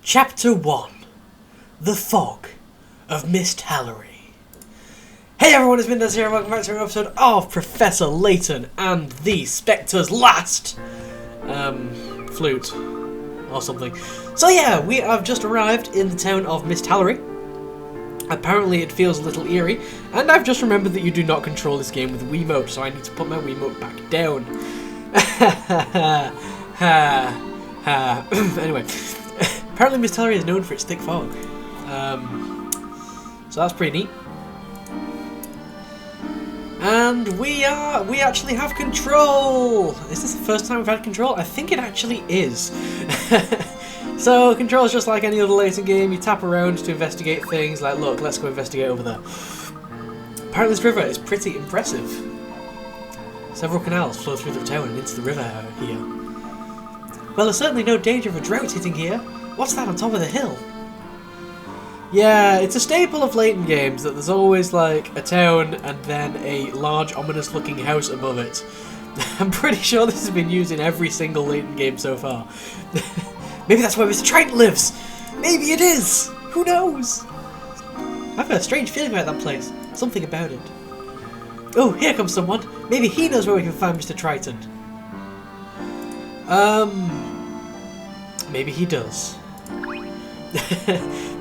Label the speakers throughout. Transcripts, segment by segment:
Speaker 1: Chapter 1. The Fog of Mist Hallory. Hey everyone, it's Mindas here and welcome back to an episode of Professor Layton and the Specter's last flute or something. So yeah, we have just arrived in the town of Mist Hallory. Apparently it feels a little eerie, and I've just remembered that you do not control this game with Wiimote, so I need to put my Wiimote back down. Anyway. Apparently Mist Hallory is known for its thick fog. So that's pretty neat. And we actually have control! Is this the first time we've had control? I think it actually is. So control is just like any other Layton game. You tap around to investigate things, like look, let's go investigate over there. Apparently this river is pretty impressive. Several canals flow through the town and into the river here. Well, there's certainly no danger of a drought hitting here. What's that on top of the hill? Yeah, it's a staple of Layton games that there's always like a town and then a large ominous looking house above it. I'm pretty sure this has been used in every single Layton game so far. Maybe that's where Mr. Triton lives! Maybe it is! Who knows? I've got a strange feeling about that place. Something about it. Oh, here comes someone. Maybe he knows where we can find Mr. Triton. Maybe he does.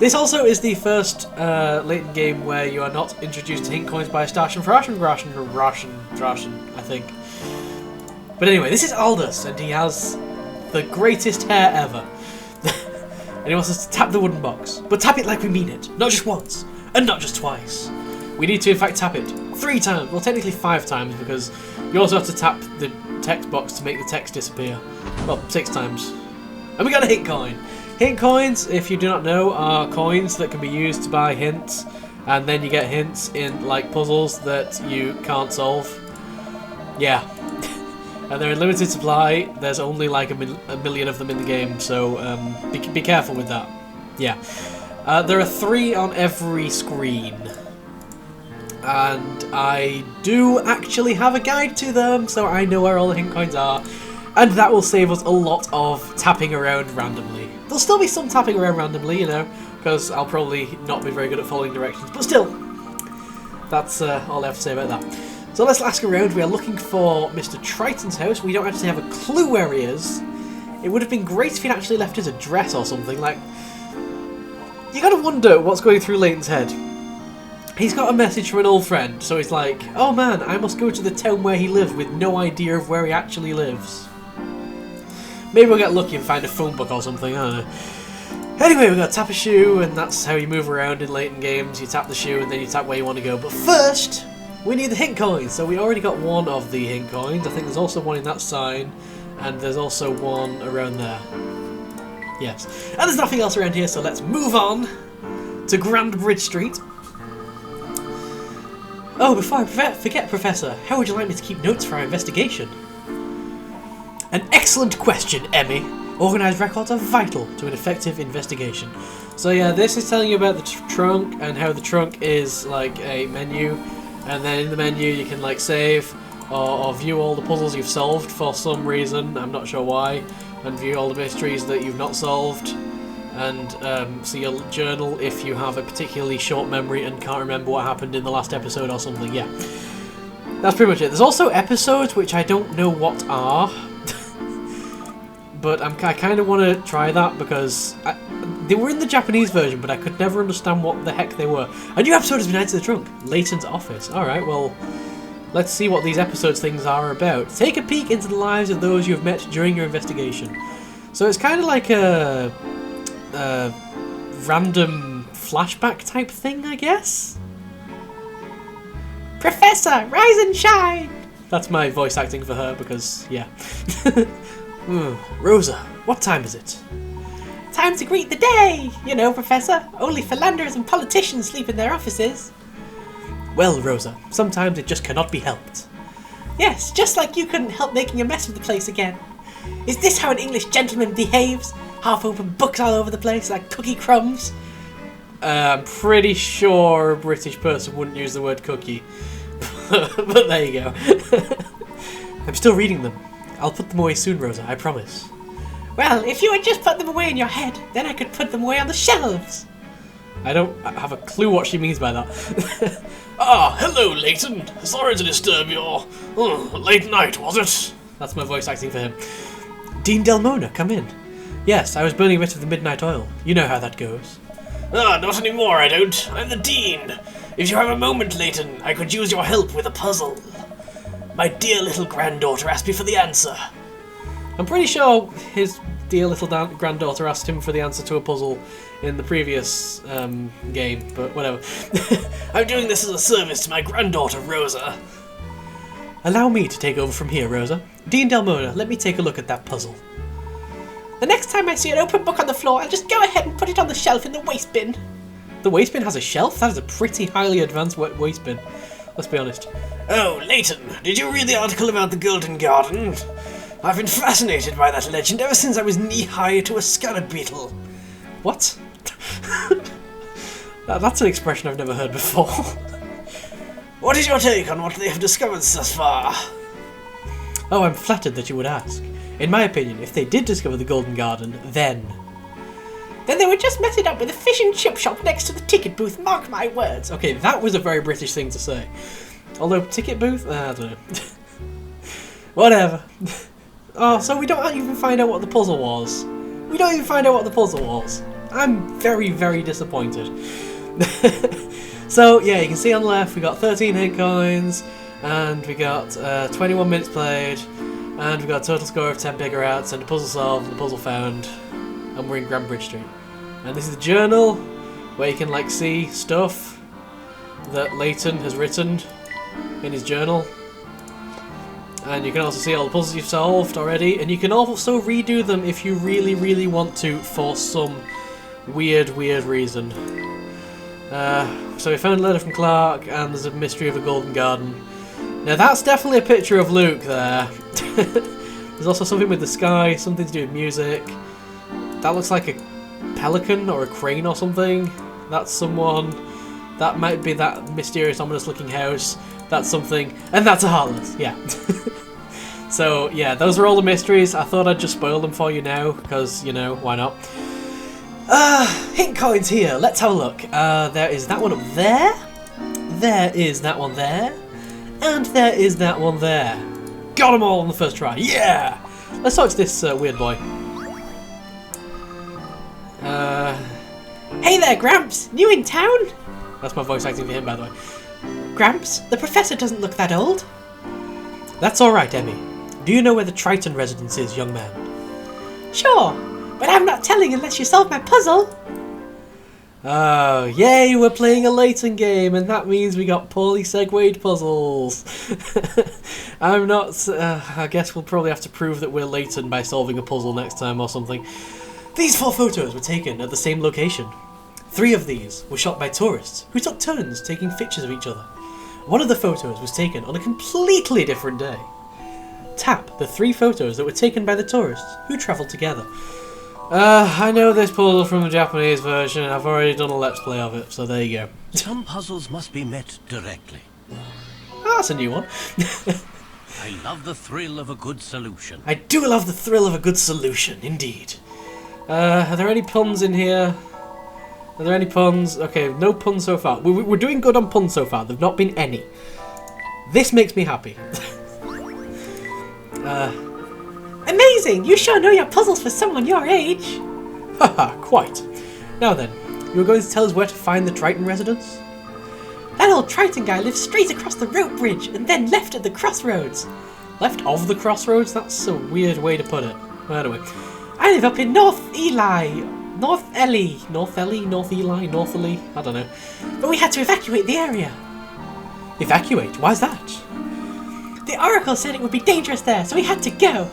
Speaker 1: This also is the first Layton game where you are not introduced to hint coins by a ration, I think. But anyway, this is Aldous, and he has the greatest hair ever. And he wants us to tap the wooden box. But tap it like we mean it. Not just once, and not just twice. We need to in fact tap it 3 times. Well, technically 5 times, because you also have to tap the text box to make the text disappear. Well, 6 times. And we got a hint coin. Hint coins, if you do not know, are coins that can be used to buy hints, and then you get hints in like puzzles that you can't solve. Yeah. And they're in limited supply. There's only like a million of them in the game, so be careful with that. Yeah. There are 3 on every screen. And I do actually have a guide to them, so I know where all the hint coins are. And that will save us a lot of tapping around randomly. There'll still be some tapping around randomly, you know, because I'll probably not be very good at following directions. But still, that's all I have to say about that. So let's ask around. We are looking for Mr. Triton's house. We don't actually have a clue where he is. It would have been great if he'd actually left his address or something. Like, you gotta wonder what's going through Layton's head. He's got a message from an old friend, so he's like, oh man, I must go to the town where he lives with no idea of where he actually lives. Maybe we'll get lucky and find a phone book or something, I don't know. Anyway, we've got to tap a shoe, and that's how you move around in Layton games. You tap the shoe, and then you tap where you want to go. But first, we need the hint coins. So we already got 1 of the hint coins. I think there's also 1 in that sign, and there's also 1 around there. Yes. And there's nothing else around here, so let's move on to Grand Bridge Street. Oh, before I forget, Professor, how would you like me to keep notes for our investigation? An excellent question, Emmy. Organised records are vital to an effective investigation. So yeah, this is telling you about the trunk and how the trunk is like a menu, and then in the menu you can like save or view all the puzzles you've solved for some reason, I'm not sure why, and view all the mysteries that you've not solved, and see your journal if you have a particularly short memory and can't remember what happened in the last episode or something. Yeah, that's pretty much it. There's also episodes which I don't know what are. But I kind of want to try that because they were in the Japanese version, but I could never understand what the heck they were. A new episode has been added to the trunk. Layton's office. Alright, well, let's see what these episodes things are about. Take a peek into the lives of those you have met during your investigation. So it's kind of like a random flashback type thing, I guess? Professor, rise and shine! That's my voice acting for her because, yeah. Rosa, what time is it? Time to greet the day! You know, Professor, only philanderers and politicians sleep in their offices. Well, Rosa, sometimes it just cannot be helped. Yes, just like you couldn't help making a mess of the place again. Is this how an English gentleman behaves? Half-open books all over the place, like cookie crumbs? I'm pretty sure a British person wouldn't use the word cookie. But there you go. I'm still reading them. I'll put them away soon, Rosa, I promise. Well, if you would just put them away in your head, then I could put them away on the shelves. I don't have a clue what she means by that.
Speaker 2: Ah, hello, Layton. Sorry to disturb your late night, was it?
Speaker 1: That's my voice acting for him. Dean Delmona, come in. Yes, I was burning a bit of the midnight oil. You know how that goes.
Speaker 2: Ah, not anymore, I don't. I'm the Dean. If you have a moment, Layton, I could use your help with a puzzle. My dear little granddaughter asked me for the answer.
Speaker 1: I'm pretty sure his dear little granddaughter asked him for the answer to a puzzle in the previous game, but whatever.
Speaker 2: I'm doing this as a service to my granddaughter, Rosa.
Speaker 1: Allow me to take over from here, Rosa. Dean Delmona, let me take a look at that puzzle. The next time I see an open book on the floor, I'll just go ahead and put it on the shelf in the waste bin. The waste bin has a shelf? That is a pretty highly advanced waste bin. Let's be honest.
Speaker 2: Oh, Layton, did you read the article about the Golden Garden? I've been fascinated by that legend ever since I was knee-high to a scarab beetle.
Speaker 1: What? That's an expression I've never heard before.
Speaker 2: What is your take on what they have discovered thus far?
Speaker 1: Oh, I'm flattered that you would ask. In my opinion, if they did discover the Golden Garden, then they would just mess it up with a fish and chip shop next to the ticket booth, mark my words. Okay, that was a very British thing to say. Although, ticket booth? I don't know. Whatever. Oh, so we don't even find out what the puzzle was. We don't even find out what the puzzle was. I'm very, very disappointed. So, yeah, you can see on the left we got 13 hit coins, and we got 21 minutes played, and we got a total score of 10 bigger outs, and a puzzle solved, and a puzzle found, and we're in Grand Bridge Street. And this is the journal, where you can, like, see stuff that Layton has written in his journal. And you can also see all the puzzles you've solved already, and you can also redo them if you really, really want to for some weird reason. So we found a letter from Clark, and there's a mystery of a golden garden. Now that's definitely a picture of Luke there. There's also something with the sky, something to do with music. That looks like a pelican or a crane or something. That's someone. That might be that mysterious, ominous looking house. That's something. And that's a heartless, yeah. So, yeah, those are all the mysteries. I thought I'd just spoil them for you now, because, you know, why not? Hint coins here. Let's have a look. There is that one up there. There is that one there. And there is that one there. Got them all on the first try. Yeah! Let's talk to this weird boy. Hey there, Gramps! New in town? That's my voice acting for him, by the way. Gramps, the professor doesn't look that old. That's alright, Emmy. Do you know where the Triton residence is, young man? Sure, but I'm not telling unless you solve my puzzle. Oh, yay, we're playing a Layton game, and that means we got poorly segued puzzles. I'm not... I guess we'll probably have to prove that we're Layton by solving a puzzle next time or something. These 4 photos were taken at the same location. 3 of these were shot by tourists who took turns taking pictures of each other. One of the photos was taken on a completely different day. Tap the 3 photos that were taken by the tourists who travelled together. I know this puzzle from the Japanese version, and I've already done a let's play of it, so there you go.
Speaker 3: Some puzzles must be met directly.
Speaker 1: Oh, that's a new one.
Speaker 3: I love the thrill of a good solution.
Speaker 1: I do love the thrill of a good solution, indeed. Are there any puns in here? Are there any puns? Okay, no puns so far. We're doing good on puns so far. There've not been any. This makes me happy. Amazing! You sure know your puzzles for someone your age. Haha, quite. Now then, you were going to tell us where to find the Triton residence? That old Triton guy lives straight across the rope bridge and then left at the crossroads. Left of the crossroads? That's a weird way to put it. Anyway, I live up in North Ely. North Ely, North Ely, North Ely, I don't know. But we had to evacuate the area. Evacuate? Why's that? The Oracle said it would be dangerous there, so we had to go.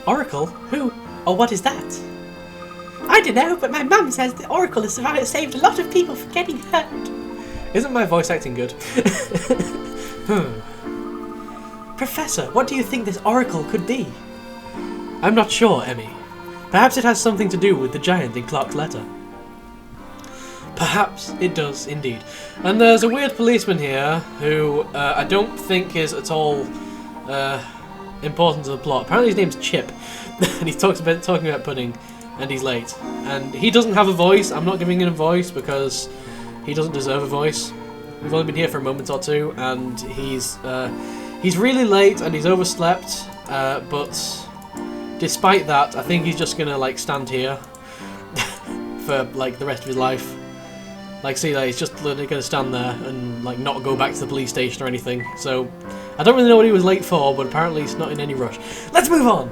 Speaker 1: Oracle? Who? Or what is that? I don't know, but my mum says the Oracle has saved a lot of people from getting hurt. Isn't my voice acting good? Professor, what do you think this Oracle could be? I'm not sure, Emmy. Perhaps it has something to do with the giant in Clark's letter. Perhaps it does, indeed. And there's a weird policeman here who I don't think is at all important to the plot. Apparently his name's Chip, and he's talking about pudding, and he's late. And he doesn't have a voice. I'm not giving him a voice because he doesn't deserve a voice. We've only been here for a moment or two, and he's really late and he's overslept. But despite that, I think he's just gonna like stand here for like the rest of his life. Like, see, like, he's just literally gonna stand there and like not go back to the police station or anything. So I don't really know what he was late for, but apparently he's not in any rush. Let's move on.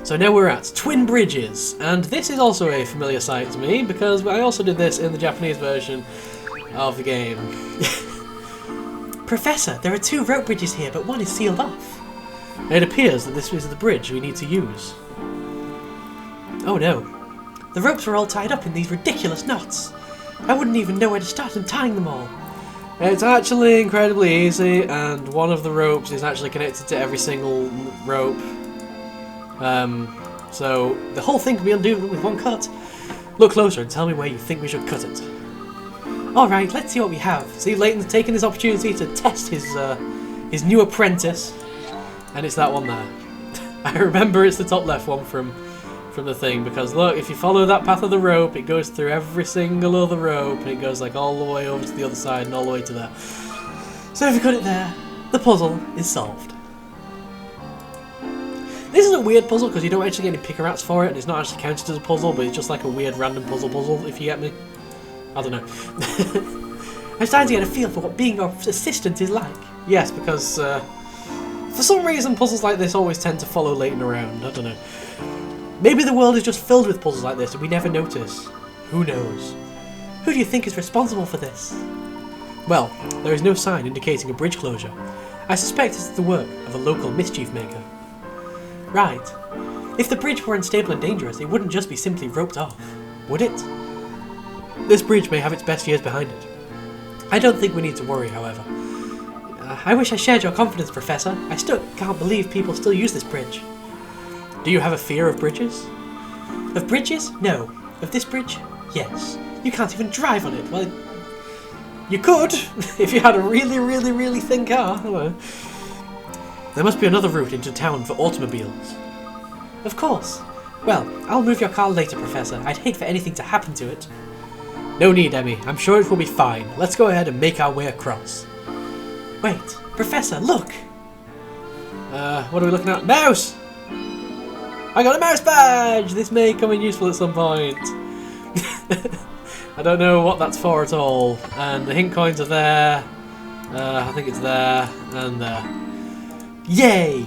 Speaker 1: So now we're at Twin Bridges, and this is also a familiar sight to me because I also did this in the Japanese version of the game. Professor, there are 2 rope bridges here, but one is sealed off. It appears that this is the bridge we need to use. Oh no. The ropes were all tied up in these ridiculous knots. I wouldn't even know where to start in tying them all. It's actually incredibly easy, and one of the ropes is actually connected to every single rope. So the whole thing can be undone with one cut. Look closer and tell me where you think we should cut it. Alright, let's see what we have. See, Layton's taken this opportunity to test his new apprentice, and it's that one there. I remember it's the top left one from the thing, because look, if you follow that path of the rope, it goes through every single other rope, and it goes like all the way over to the other side and all the way to there. So if you cut it there, the puzzle is solved. This is a weird puzzle because you don't actually get any picker rats for it, and it's not actually counted as a puzzle, but it's just like a weird random puzzle, if you get me. I don't know. I'm starting to get a feel for what being your assistant is like. Yes, because for some reason puzzles like this always tend to follow Layton around. I don't know. Maybe the world is just filled with puzzles like this and we never notice. Who knows? Who do you think is responsible for this? Well, there is no sign indicating a bridge closure. I suspect it's the work of a local mischief maker. Right. If the bridge were unstable and dangerous, it wouldn't just be simply roped off, would it? This bridge may have its best years behind it. I don't think we need to worry, however. I wish I shared your confidence, Professor. I still can't believe people still use this bridge. Do you have a fear of bridges? Of bridges? No. Of this bridge? Yes. You can't even drive on it. Well, you could, if you had a really, really, really thin car. Hello. There must be another route into town for automobiles. Of course. Well, I'll move your car later, Professor. I'd hate for anything to happen to it. No need, Emmy. I'm sure it will be fine. Let's go ahead and make our way across. Wait, Professor, look! What are we looking at? Mouse! I got a mouse badge! This may come in useful at some point. I don't know what that's for at all. And the hint coins are there. I think it's there. And there. Yay!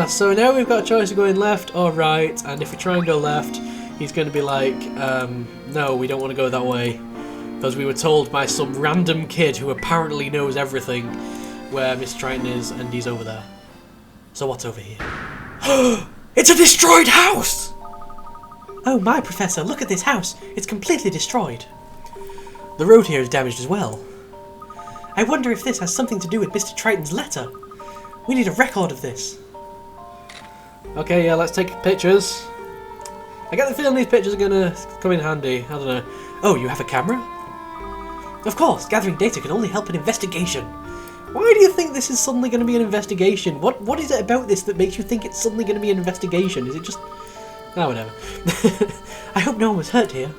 Speaker 1: So now we've got a choice of going left or right. And if we try and go left, he's going to be like, no, we don't want to go that way. Because we were told by some random kid who apparently knows everything where Miss Triton is, and he's over there. So what's over here? It's a destroyed house! Oh my, Professor, look at this house. It's completely destroyed. The road here is damaged as well. I wonder if this has something to do with Mr. Triton's letter. We need a record of this. Okay, yeah, let's take pictures. I get the feeling these pictures are gonna come in handy. I don't know. Oh, you have a camera? Of course, gathering data can only help an investigation. Why do you think this is suddenly going to be an investigation? What is it about this that makes you think it's suddenly going to be an investigation? Is it just... Oh, whatever. I hope no one was hurt here.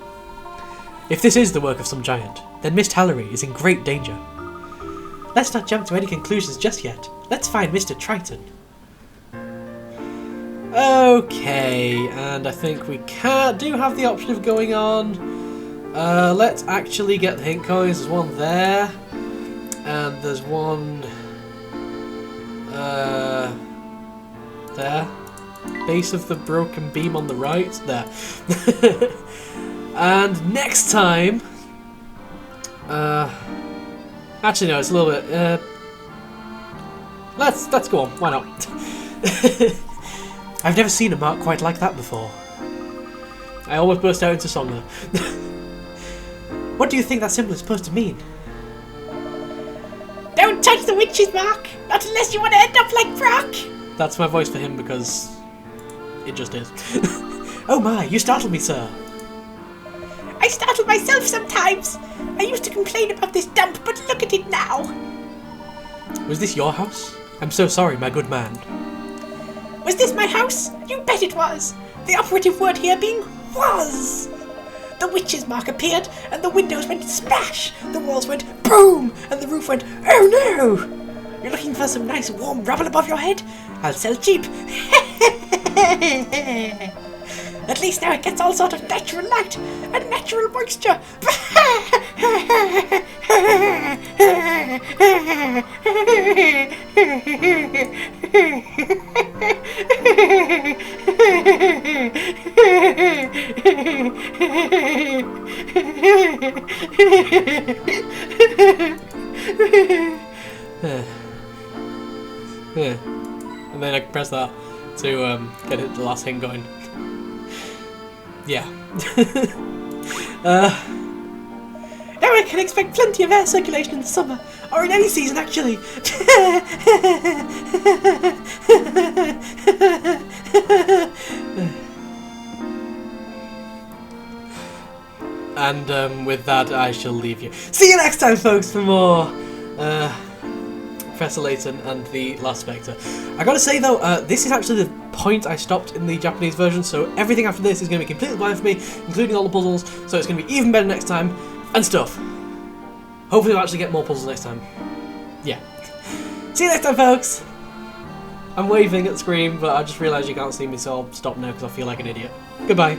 Speaker 1: If this is the work of some giant, then Miss Tallery is in great danger. Let's not jump to any conclusions just yet. Let's find Mr. Triton. Okay, and I think we do have the option of going on. Let's actually get the hint coins. There's one there. And there's one... there. Base of the broken beam on the right. There. And next time... actually no, it's a little bit... Let's go on. Why not? I've never seen a mark quite like that before. I almost burst out into song there. What do you think that symbol is supposed to mean? Don't touch the witch's mark! Not unless you want to end up like Brock! That's my voice for him because it just is. Oh my, you startled me, sir. I startle myself sometimes. I used to complain about this dump, but look at it now. Was this your house? I'm so sorry, my good man.
Speaker 4: Was this my house? You bet it was. The operative word here being was. The witch's mark appeared, and the windows went splash. The walls went boom, and the roof went oh no. You're looking for some nice warm rubble above your head? I'll sell cheap. At least now it gets all sort of natural light and natural moisture.
Speaker 1: Yeah. And then I can press that to get it, the last hint going. Yeah.
Speaker 4: Now I can expect plenty of air circulation in the summer, or in any season actually.
Speaker 1: And with that, I shall leave you. See you next time, folks, for more Professor Layton and the Last Spectre. I gotta say though, this is actually the point I stopped in the Japanese version, so everything after this is going to be completely blind for me, including all the puzzles, so it's going to be even better next time, and stuff. Hopefully we'll actually get more puzzles next time. Yeah. See you next time, folks! I'm waving at the screen, but I just realised you can't see me, so I'll stop now because I feel like an idiot. Goodbye.